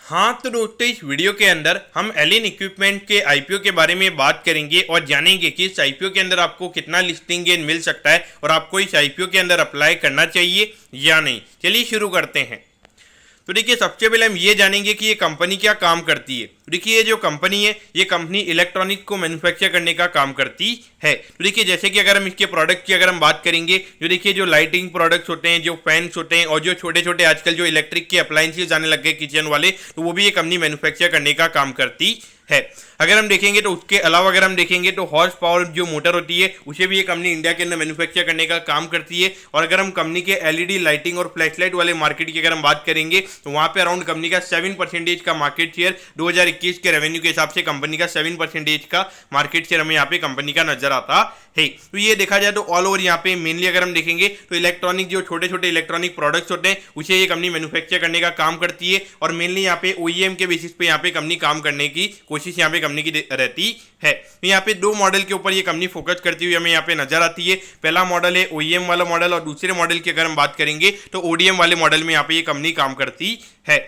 हाँ तो दोस्तों, इस वीडियो के अंदर हम एलियन इक्विपमेंट के आईपीओ के बारे में बात करेंगे और जानेंगे कि इस आईपीओ के अंदर आपको कितना लिस्टिंग गेन मिल सकता है और आपको इस आईपीओ के अंदर अप्लाई करना चाहिए या नहीं। चलिए शुरू करते हैं। तो देखिए, सबसे पहले हम ये जानेंगे कि ये कंपनी क्या काम करती है। तो देखिए, ये जो कंपनी है, ये कंपनी इलेक्ट्रॉनिक को मैन्युफैक्चर करने का काम करती है। तो देखिए, जैसे कि अगर हम इसके प्रोडक्ट की अगर हम बात करेंगे, जो देखिए जो लाइटिंग प्रोडक्ट्स होते हैं, जो फैंस होते हैं और जो छोटे छोटे आजकल जो इलेक्ट्रिक के अप्लायंसेज आने लग गए किचन वाले, तो वो भी ये कंपनी मैन्युफैक्चर करने का काम करती है। अगर हम देखेंगे तो उसके अलावा अगर हम देखेंगे तो हॉर्स पावर जो मोटर होती है, उसे भी ये कंपनी इंडिया के अंदर मैन्युफैक्चर करने का काम करती है। और अगर हम कंपनी के एलईडी लाइटिंग और फ्लैश लाइट वाले मार्केट की अगर हम बात करेंगे, तो वहां पे अराउंड कंपनी का 7% का मार्केट शेयर 2021 के रेवेन्यू के हिसाब से कंपनी का 7% का मार्केट शेयर हमें यहाँ पे कंपनी का नजर आता है। तो ये देखा जाए तो ऑल ओवर यहाँ पे मेनली अगर हम देखेंगे तो इलेक्ट्रॉनिक जो छोटे छोटे इलेक्ट्रॉनिक प्रोडक्ट्स होते हैं, उसे ये कंपनी मैन्युफैक्चर करने का काम करती है। और मेनली यहाँ पे ओईएम के बेसिस पे यहाँ पे कंपनी काम करने की कोशिश यहाँ पे कंपनी की रहती है। तो यहाँ पे दो मॉडल के ऊपर ये कंपनी फोकस करती हुई हमें यहाँ पे नजर आती है। पहला मॉडल है ओईएम वाला मॉडल और दूसरे मॉडल की अगर हम बात करेंगे तो ओडीएम वाले मॉडल में यहाँ पे ये कंपनी काम करती है।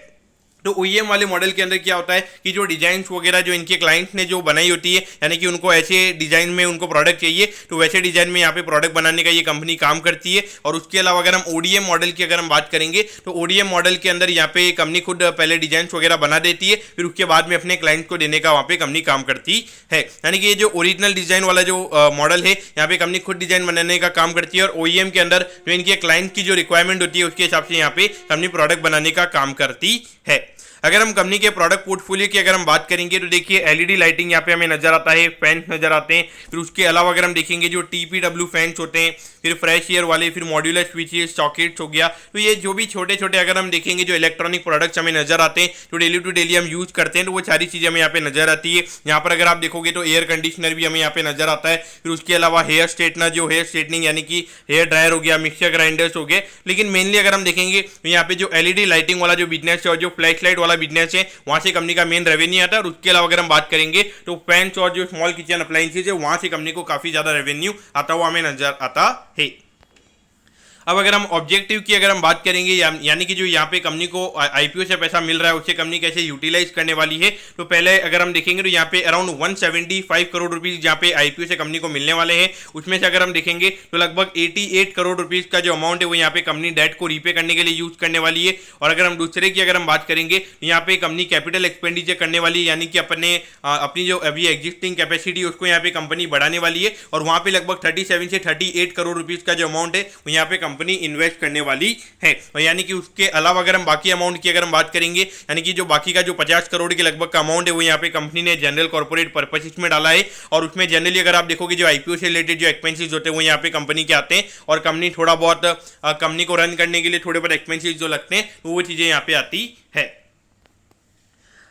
तो ओईएम वाले मॉडल के अंदर क्या होता है कि जो डिजाइन्स वगैरह जो इनके क्लाइंट्स ने जो बनाई होती है, यानी कि उनको ऐसे डिजाइन में उनको प्रोडक्ट चाहिए, तो वैसे डिजाइन में यहाँ पे प्रोडक्ट बनाने का ये कंपनी काम करती है। और उसके अलावा अगर हम ओडीएम मॉडल की अगर हम बात करेंगे तो ओडीएम मॉडल के अंदर यहाँ पे कंपनी खुद पहले डिजाइन वगैरह बना देती है, फिर उसके बाद में अपने क्लाइंट को देने का वहाँ पे कंपनी काम करती है। यानी कि ये जो ओरिजिनल डिजाइन वाला जो मॉडल है, यहाँ पे कंपनी खुद डिजाइन बनाने का काम करती है और ओईएम के अंदर जो इनके क्लाइंट की जो रिक्वायरमेंट होती है उसके हिसाब से यहाँ पे कंपनी प्रोडक्ट बनाने का काम करती है। अगर हम कंपनी के प्रोडक्ट पोर्टफोलियो की अगर हम बात करेंगे तो देखिए एलईडी लाइटिंग यहाँ पे हमें नजर आता है, फैंस नजर आते हैं। फिर उसके अलावा अगर हम देखेंगे जो टीपीडब्ल्यू फैंस होते हैं, फिर फ्रेश एयर वाले, फिर मॉड्यूलर स्विचेस, सॉकेट्स हो गया। तो ये जो भी छोटे छोटे अगर हम देखेंगे जो इलेक्ट्रॉनिक प्रोडक्ट्स हमें नजर आते हैं, जो डेली टू डेली हम यूज करते हैं, तो वो सारी चीजें हमें यहाँ पे नजर आती है। यहाँ पर अगर आप देखोगे तो एयर कंडीशनर भी हमें यहाँ पे नजर आता है। फिर उसके अलावा हेयर स्ट्रेटनर, जो हेयर स्ट्रेटनिंग यानी कि हेयर ड्रायर हो गया, मिक्सर ग्राइंडर्स हो गए। लेकिन मेनली अगर हम देखेंगे तो यहाँ पे जो एलईडी लाइटिंग वाला जो बिजनेस है और जो फ्लैश लाइट वाला बिजनेस है, वहां से कंपनी का मेन रेवेन्यू आता है। और उसके अलावा अगर हम बात करेंगे तो फैंस और जो स्मॉल किचन अप्लायंसेज है, वहां से कंपनी को काफी ज्यादा रेवेन्यू आता हुआ हमें नजर आता है। अब अगर हम ऑब्जेक्टिव की अगर हम बात करेंगे, यानी कि जो यहाँ पे कंपनी को आईपीओ से पैसा मिल रहा है उसे कंपनी कैसे यूटिलाइज करने वाली है, तो पहले अगर हम देखेंगे तो यहाँ पे अराउंड 175 करोड़ रुपीज जहाँ पे आईपीओ से कंपनी को मिलने वाले हैं। उसमें से अगर हम देखेंगे तो लगभग 88 करोड़ रुपीज का जो अमाउंट है वो यहाँ पे कंपनी डेट को रीपे करने के लिए यूज करने वाली है। और अगर हम दूसरे की अगर हम बात करेंगे तो यहाँ पे कंपनी कैपिटल एक्सपेंडिचर करने वाली है, यानी कि अपनी जो अभी एग्जिस्टिंग कैपेसिटी है उसको यहाँ पे कंपनी बढ़ाने वाली है। और वहाँ पे लगभग 37 से 38 करोड़ रुपीज का जो अमाउंट है वो यहाँ पे कंपनी इन्वेस्ट करने वाली है। और यानी कि उसके अलावा अगर हम बाकी अमाउंट की अगर हम बात करेंगे, यानी कि जो बाकी का जो 50 करोड़ के लगभग का अमाउंट है वो यहाँ पे कंपनी ने जनरल कॉर्पोरेट पर्पसेस में डाला है। और उसमें जनरली अगर आप देखोगे जो आईपीओ से रिलेटेड जो एक्सपेंसेस होते हैं वो यहाँ पे कंपनी के आते हैं। और कंपनी थोड़ा बहुत कंपनी को रन करने के लिए थोड़े बहुत एक्सपेंसेस जो लगते हैं तो वो चीजें यहाँ पे आती है।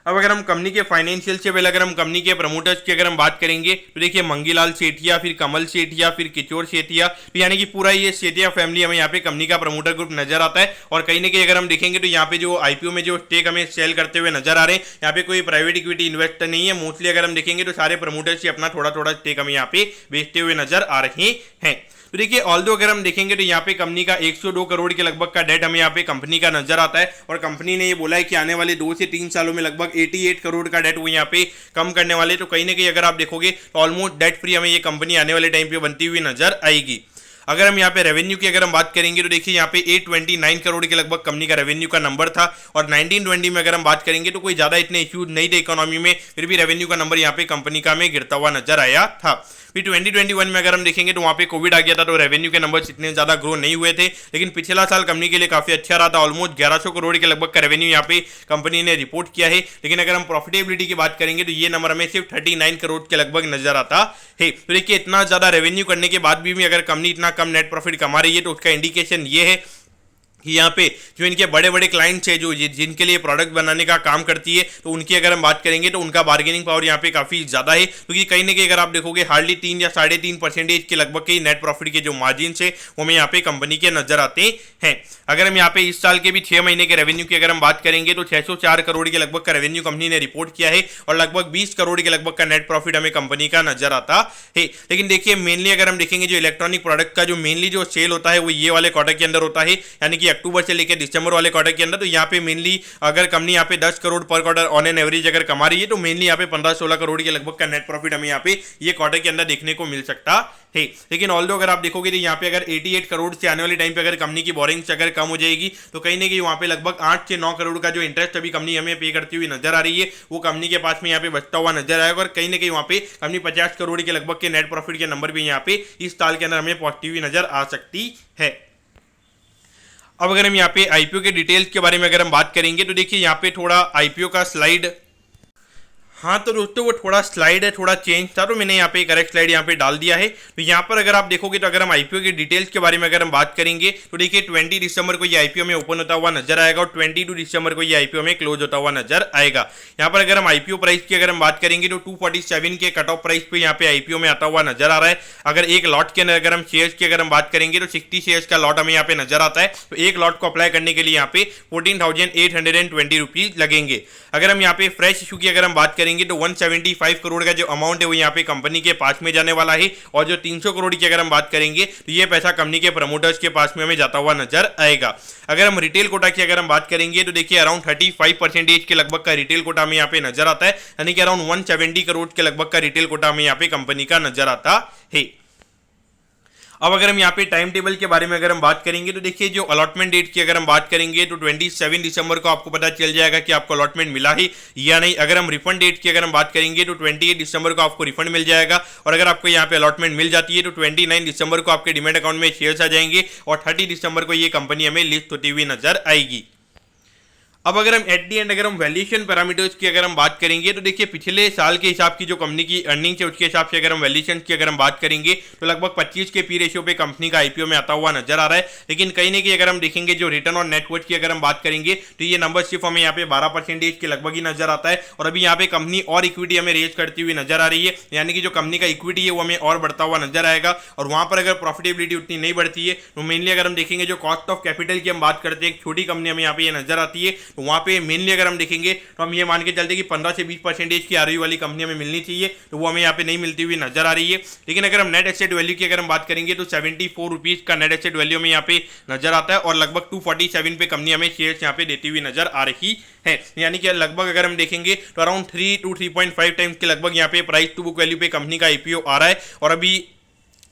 अब अगर हम कंपनी के फाइनेंशियल से पहले अगर हम कंपनी के प्रमोटर्स की अगर हम बात करेंगे तो देखिए मंगीलाल सेठिया, फिर कमल सेठिया, फिर किशोर सेठिया, तो यानी कि पूरा ये सेठिया फैमिली हमें यहाँ पे कंपनी का प्रमोटर ग्रुप नजर आता है। और कहीं ना कहीं अगर हम देखेंगे तो यहाँ पे जो आईपीओ में जो स्टेक हमें सेल करते हुए नजर आ रहे हैं, यहाँ पे कोई प्राइवेट इक्विटी इन्वेस्टर नहीं है। मोस्टली अगर हम देखेंगे तो सारे प्रमोटर्स ही अपना थोड़ा थोड़ा स्टेक हमें यहाँ पे बेचते हुए नजर आ रहे हैं। तो देखिए ऑल्दो अगर हम देखेंगे तो यहाँ पे कंपनी का 102 करोड़ के लगभग का डेट हमें यहाँ पे कंपनी का नजर आता है। और कंपनी ने ये बोला है कि आने वाले 2 से 3 सालों में लगभग 88 करोड़ का डेट वो यहाँ पे कम करने वाले। तो कहीं ना कहीं अगर आप देखोगे तो ऑलमोस्ट डेट फ्री हमें ये कंपनी आने वाले टाइम पे बनती हुई नजर आएगी। अगर हम यहाँ पे रेवेन्यू की अगर हम बात करेंगे तो देखिए यहाँ पे 829 करोड़ के लगभग कंपनी का रेवेन्यू का नंबर था। और 1920 में अगर हम बात करेंगे तो कोई ज्यादा इतने इश्यूज नहीं थे इकोनॉमी में, फिर भी रेवेन्यू का नंबर यहाँ पे कंपनी का में गिरता हुआ नजर आया था। फिर 2021 में अगर हम देखेंगे तो वहाँ पे कोविड आ गया था तो रेवेन्यू के नंबर्स इतने ज्यादा ग्रो नहीं हुए थे। लेकिन पिछला साल कंपनी के लिए काफी अच्छा रहा था, ऑलमोस्ट 1100 करोड़ के लगभग का रेवेन्यू यहाँ पे कंपनी ने रिपोर्ट किया है। लेकिन अगर हम प्रॉफिटेबिलिटी की बात करेंगे तो ये नंबर हमें सिर्फ 39 करोड़ के लगभग नजर आता है। तो देखिए इतना ज्यादा रेवेन्यू करने के बाद भी अगर कंपनी इतना कम नेट प्रॉफिट कमा रही है तो उसका इंडिकेशन ये है कि यहाँ पे जो इनके बड़े बड़े क्लाइंट्स है जो जिनके लिए प्रोडक्ट बनाने का काम करती है, तो उनकी अगर हम बात करेंगे तो उनका बार्गेनिंग पावर यहाँ पे काफी ज्यादा है। क्योंकि कहीं ना कहीं अगर आप देखोगे हार्डली 3 या 3.5% के लगभग के नेट प्रॉफिट के जो मार्जिन है वो हमें यहाँ पे कंपनी के नजर आते हैं। अगर हम यहाँ पे इस साल के भी 6 महीने के रेवेन्यू की अगर हम बात करेंगे तो 604 करोड़ के लगभग का रेवेन्यू कंपनी ने रिपोर्ट किया है और लगभग 20 करोड़ के लगभग का नेट प्रॉफिट हमें कंपनी का नजर आता है। लेकिन देखिए मेनली अगर हम देखेंगे जो इलेक्ट्रॉनिक प्रोडक्ट का जो मेनली जो सेल होता है वो ये वाले क्वार्टर के अंदर होता है, यानी कि अक्टूबर से लेकर दिसंबर वाले क्वार्टर के अंदर, तो यहाँ पे मेनली अगर कंपनी यहाँ पे 10 करोड़ पर क्वार्टर ऑन एन एवरेज अगर कमा रही है तो मेनली यहाँ पे 15-16 करोड़ के लगभग का नेट प्रॉफिट हमें यहाँ पे ये क्वार्टर के अंदर देखने को मिल सकता है। लेकिन ऑल्दो अगर आप देखोगे तो यहाँ पे अगर 88 करोड़ से आने वाले टाइम पे अगर कंपनी की बोरिंग्स अगर कम हो जाएगी तो कहीं ना कहीं वहाँ पे लगभग 8 से 9 करोड़ का जो इंटरेस्ट अभी कंपनी हमें पे करती हुई नजर आ रही है वो कंपनी के पास में यहाँ पे बचता हुआ नजर आएगा, और कहीं ना कहीं वहाँ पे कंपनी 50 करोड़ के लगभग के नेट प्रॉफिट के नंबर भी यहाँ पे इस साल के अंदर हमें पहुंचती हुई नजर आ सकती है। अब अगर हम यहाँ पे आईपीओ के डिटेल्स के बारे में अगर हम बात करेंगे तो देखिए यहाँ पे थोड़ा आईपीओ का स्लाइड, हाँ तो दोस्तों वो थोड़ा स्लाइड है, थोड़ा चेंज था तो मैंने यहाँ पे करेक्ट स्लाइड यहाँ पे डाल दिया है। तो यहाँ पर अगर आप देखोगे तो अगर हम आईपीओ के डिटेल्स के बारे में अगर हम बात करेंगे तो देखिए 20 दिसंबर को ये आईपीओ में ओपन होता हुआ नजर आएगा और 22 दिसंबर को ये आईपीओ में क्लोज होता हुआ नजर आएगा। यहाँ पर अगर हम आईपीओ प्राइस की अगर हम बात करेंगे तो 247 के कट ऑफ प्राइस पे यहाँ पे आईपीओ में आता हुआ नजर आ रहा है। अगर एक लॉट के अंदर अगर हम शेयर्स की अगर हम बात करेंगे तो 60 शेयर्स का लॉट हमें यहाँ पे नजर आता है, तो एक लॉट को अप्लाई करने के लिए यहाँ पे 14,820 रुपीज लगेंगे। अगर हम यहाँ पे फ्रेश इशू की अगर हम बात करेंगे तो 175 करोड़ का जो अमाउंट है वो यहाँ पे कंपनी के पास में जाने वाला है, और जो 300 करोड़ की अगर हम बात करेंगे तो ये पैसा कंपनी के प्रमोटर्स के पास में हमें जाता हुआ नजर आएगा। अगर हम रिटेल कोटा की अगर हम बात करेंगे तो देखिए अराउंड 35% के लगभग का रिटेल कोटा हमें यहाँ पे नजर आता है, यानी कि अराउंड 170 करोड़ के लगभग का रिटेल कोटा हमें यहाँ पे कंपनी का नजर आता है। अब अगर हम यहाँ पे टाइम टेबल के बारे में अगर हम बात करेंगे तो देखिए जो अलॉटमेंट डेट की अगर हम बात करेंगे तो 27 दिसंबर को आपको पता चल जाएगा कि आपको अलॉटमेंट मिला है या नहीं। अगर हम रिफंड डेट की अगर हम बात करेंगे तो 28 दिसंबर को आपको रिफंड मिल जाएगा, और अगर आपको यहाँ पे अलॉटमेंट मिल जाती है तो 29 दिसंबर को आपके डीमैट अकाउंट में शेयर्स आ जाएंगे और 30 दिसंबर को ये कंपनी हमें लिस्ट होती हुई नजर आएगी। अब अगर हम एट दी एंड अगर हम वैल्यूएशन पैरामीटर्स की अगर हम बात करेंगे तो देखिए पिछले साल के हिसाब की जो कंपनी की अर्निंग्स है उसके हिसाब से अगर हम वैल्यूएशन की अगर हम बात करेंगे तो लगभग 25 के पी रेशियो पे कंपनी का आईपीओ में आता हुआ नजर आ रहा है। लेकिन कहीं ना कहीं अगर हम देखेंगे जो रिटर्न ऑन नेटवर्थ की अगर हम बात करेंगे तो ये नंबर सिर्फ हमें यहाँ पे 12% के लगभग ही नजर आता है, और अभी यहाँ पे कंपनी और इक्विटी हमें रेज करती हुई नजर आ रही है, यानी कि जो कंपनी का इक्विटी है वो हमें और बढ़ता हुआ नजर आएगा। और वहां पर अगर प्रॉफिटेबिलिटी उतनी नहीं बढ़ती है तो मेनली अगर हम देखेंगे जो कॉस्ट ऑफ कैपिटल की हम बात करते हैं, एक छोटी कंपनी हमें यहाँ पे नजर आती है, तो वहां पे मेनली अगर हम देखेंगे तो हम ये मान के चलते कि 15 से 20% की आरओई वाली कंपनी हमें मिलनी चाहिए, तो वो हमें यहाँ पे नहीं मिलती हुई नजर आ रही है। लेकिन अगर हम नेट एसेट वैल्यू की अगर हम बात करेंगे तो 74 रुपीज का नेट एसेट वैल्यू में यहाँ पे नजर आता है, और लगभग 247 पे कंपनी हमें शेयर्स यहाँ पे देती हुई नजर आ रही है। यानी कि लगभग अगर हम देखेंगे तो अराउंड 3 to 3.5 टाइम्स के लगभग यहाँ पे प्राइस टू बुक वैल्यू पे कंपनी का आईपीओ आ रहा है। और अभी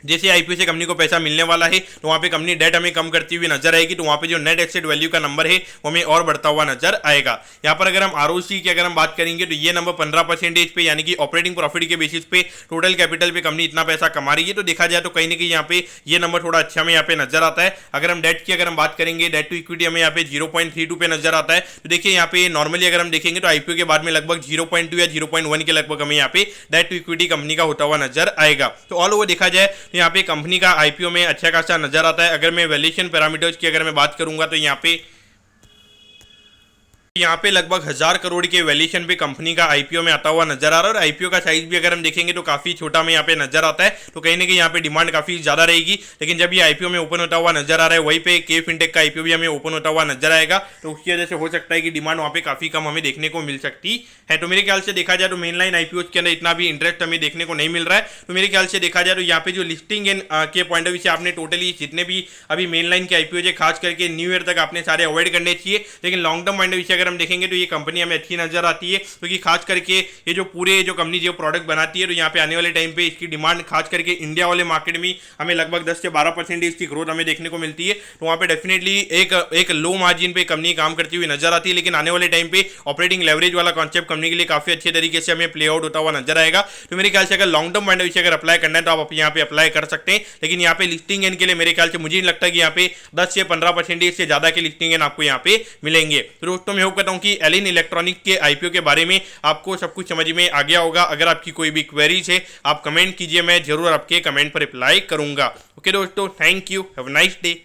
जैसे आईपीओ से कंपनी को पैसा मिलने वाला है तो वहाँ पे कंपनी डेट हमें कम करती हुई नजर आएगी, तो वहाँ पे जो नेट एसेट वैल्यू का नंबर है वो हमें और बढ़ता हुआ नजर आएगा। यहाँ पर अगर हम आरओसी की अगर हम बात करेंगे तो ये नंबर 15% पे, यानी कि ऑपरेटिंग प्रॉफिट के बेसिस पे टोटल कैपिटल पे कंपनी इतना पैसा कमा रही है, तो देखा जाए तो कहीं ना कहीं यहाँ पे ये नंबर थोड़ा अच्छा हमें यहाँ पे नजर आता है। अगर हम डेट की अगर हम बात करेंगे, डेट टू इक्विटी हमें यहाँ पे 0.32 पे नजर आता है, तो देखिए यहाँ पे नॉर्मली अगर हम देखेंगे तो आईपीओ के बाद में लगभग 0.2 या 0.1 के लगभग हमें यहाँ पे डेट टू इक्विटी कंपनी का होता हुआ नजर आएगा। तो ऑल ओवर देखा जाए तो यहाँ पे कंपनी का आईपीओ में अच्छा खासा नजर आता है। अगर मैं वैल्यूएशन पैरामीटर्स की अगर मैं बात करूंगा तो यहाँ पे लगभग 1000 करोड़ के वैल्यूएशन पे कंपनी का आईपीओ में आता हुआ नजर आ रहा है, और आईपीओ का साइज भी अगर हम देखेंगे तो काफी छोटा में यहाँ पे नजर आता है, तो कहीं ना कहीं यहाँ पे डिमांड काफी ज्यादा रहेगी। लेकिन जब ये आईपीओ में ओपन होता हुआ नजर आ रहा है वहीं पे के फिनटेक का आईपीओ भी हमें ओपन होता हुआ नजर आएगा, तो उसकी वजह से हो सकता है कि डिमांड वहाँ पे काफी कम हमें देखने को मिल सकती है। तो मेरे ख्याल से देखा जाए तो मेन लाइन आईपीओ के अंदर इतना भी इंटरेस्ट हमें देखने को नहीं मिल रहा है। तो मेरे ख्याल से देखा जाए तो यहाँ पे जो लिस्टिंग के पॉइंट ऑफ व्यू से आपने टोटली जितने भी अभी मेन लाइन के आईपीओ है खास करके न्यू ईयर तक आपने सारे अवॉइड करने चाहिए। लेकिन long term point of view से अगर हम देखेंगे तो ये कंपनी हमें अच्छी नजर आती है, क्योंकि खास करके ये जो पूरे जो कंपनी जो प्रोडक्ट बनाती है तो यहाँ पे आने वाले टाइम पे इसकी डिमांड खास करके इंडिया वाले मार्केट में हमें लगभग 10 से 12% इसकी ग्रोथ हमें देखने को मिलती है। तो वहाँ पे डेफिनेटली एक लो मार्जिन पे कंपनी काम करती हुई नजर आती है, लेकिन आने वाले टाइम पे ऑपरेटिंग लेवरेज वाला कॉन्सेप्ट कंपनी के लिए काफी अच्छे तरीके से हमें प्ले आउट होता हुआ नजर आएगा। तो मेरे ख्याल से अगर long term point of view से अगर अप्लाई करना है तो आप यहाँ पे अप्लाई कर सकते हैं। लेकिन यहाँ पे लिस्टिंग के लिए मेरे ख्याल से मुझे नहीं लगता कि यहाँ पे 10 से 15% से ज्यादा के लिस्टिंग आपको यहाँ पे मिलेंगे। तो दोस्तों मैं होप करता हूँ कि एलिन इलेक्ट्रॉनिक के आईपीओ के बारे में आपको सब कुछ समझ में आ गया होगा। अगर आपकी कोई भी क्वेरीज है आप कमेंट कीजिए, मैं जरूर आपके कमेंट पर रिप्लाई करूंगा। ओके दोस्तों, thank you, have a nice day.